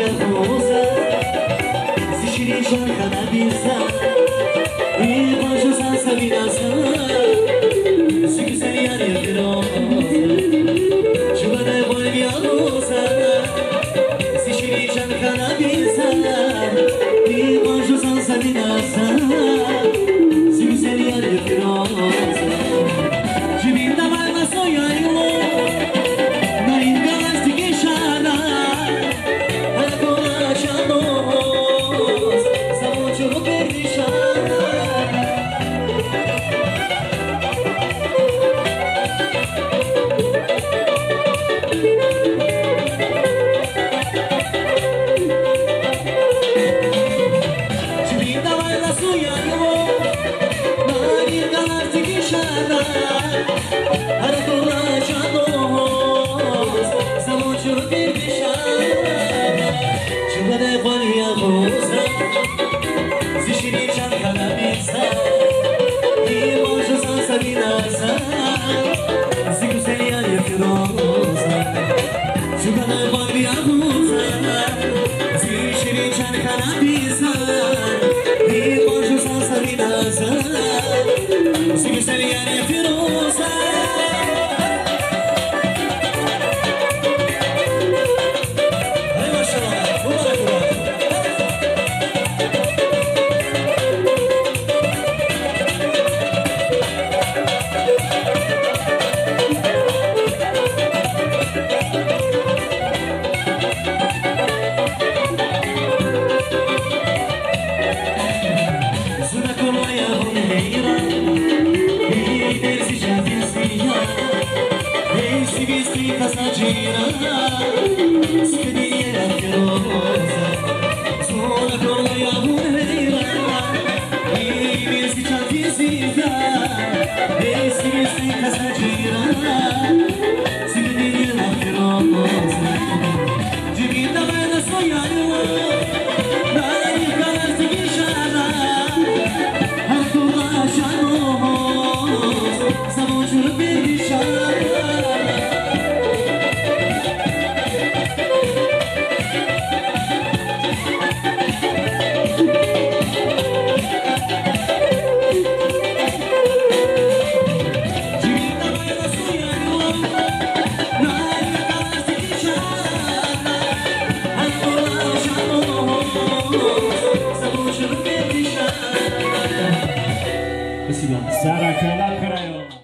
yahuza Zişini şarkana bilsen İyi başa sansa binasa Su güzel yar yahuza Çubada boy yahuza Zişini şarkana bilsen İyi başa sansa binasa Su güzel yar yahuza Cibinde var da soyayım Sarah Kalakara